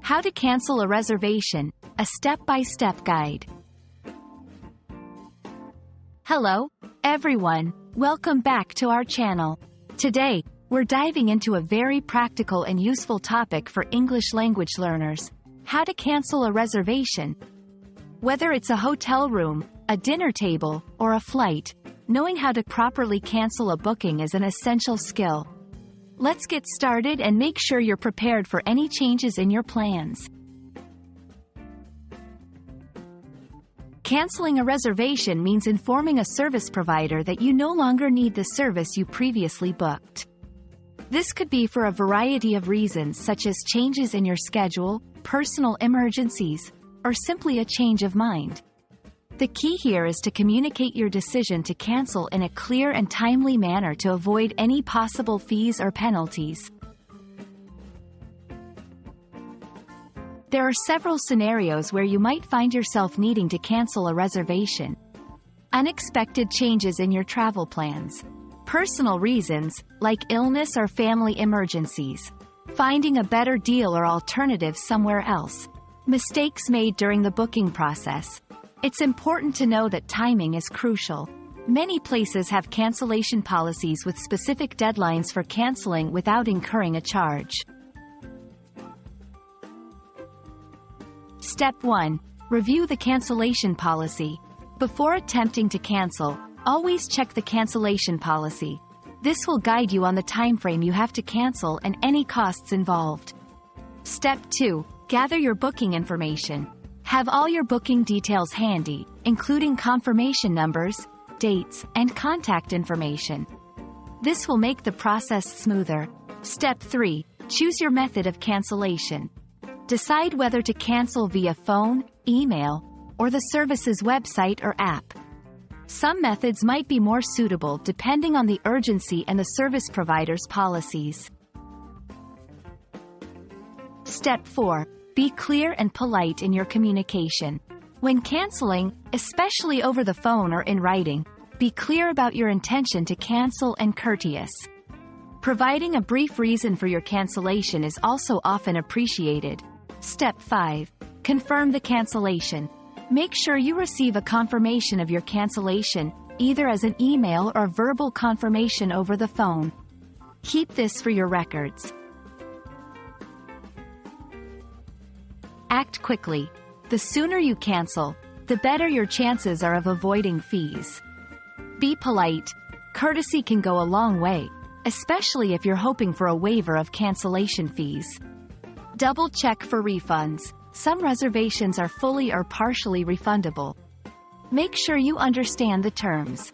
How to cancel a reservation, a step-by-step guide. Hello, everyone. Welcome back to our channel. Today, we're diving into a very practical and useful topic for English language learners: how to cancel a reservation. Whether it's a hotel room, a dinner table, or a flight, knowing how to properly cancel a booking is an essential skill. Let's get started and make sure you're prepared for any changes in your plans. Canceling a reservation means informing a service provider that you no longer need the service you previously booked. This could be for a variety of reasons, such as changes in your schedule, personal emergencies, or simply a change of mind. The key here is to communicate your decision to cancel in a clear and timely manner to avoid any possible fees or penalties. There are several scenarios where you might find yourself needing to cancel a reservation. Unexpected changes in your travel plans. Personal reasons, like illness or family emergencies. Finding a better deal or alternative somewhere else. Mistakes made during the booking process. It's important to know that timing is crucial. Many places have cancellation policies with specific deadlines for canceling without incurring a charge. Step 1. Review the cancellation policy. Before attempting to cancel, always check the cancellation policy. This will guide you on the timeframe you have to cancel and any costs involved. Step 2. Gather your booking information. Have all your booking details handy, including confirmation numbers, dates, and contact information. This will make the process smoother. Step 3. Choose your method of cancellation. Decide whether to cancel via phone, email, or the service's website or app. Some methods might be more suitable depending on the urgency and the service provider's policies. Step 4. Be clear and polite in your communication. When canceling, especially over the phone or in writing, be clear about your intention to cancel and courteous. Providing a brief reason for your cancellation is also often appreciated. Step 5. Confirm the cancellation. Make sure you receive a confirmation of your cancellation, either as an email or verbal confirmation over the phone. Keep this for your records. Act quickly. The sooner you cancel, the better your chances are of avoiding fees. Be polite. Courtesy can go a long way, especially if you're hoping for a waiver of cancellation fees. Double check for refunds. Some reservations are fully or partially refundable. Make sure you understand the terms.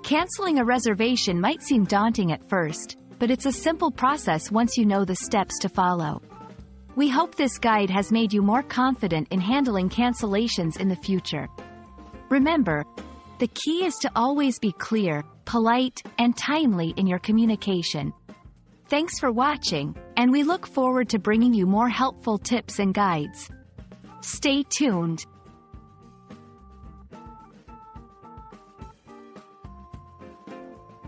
Canceling a reservation might seem daunting at first, but it's a simple process once you know the steps to follow. We hope this guide has made you more confident in handling cancellations in the future. Remember, the key is to always be clear, polite, and timely in your communication. Thanks for watching, and we look forward to bringing you more helpful tips and guides. Stay tuned.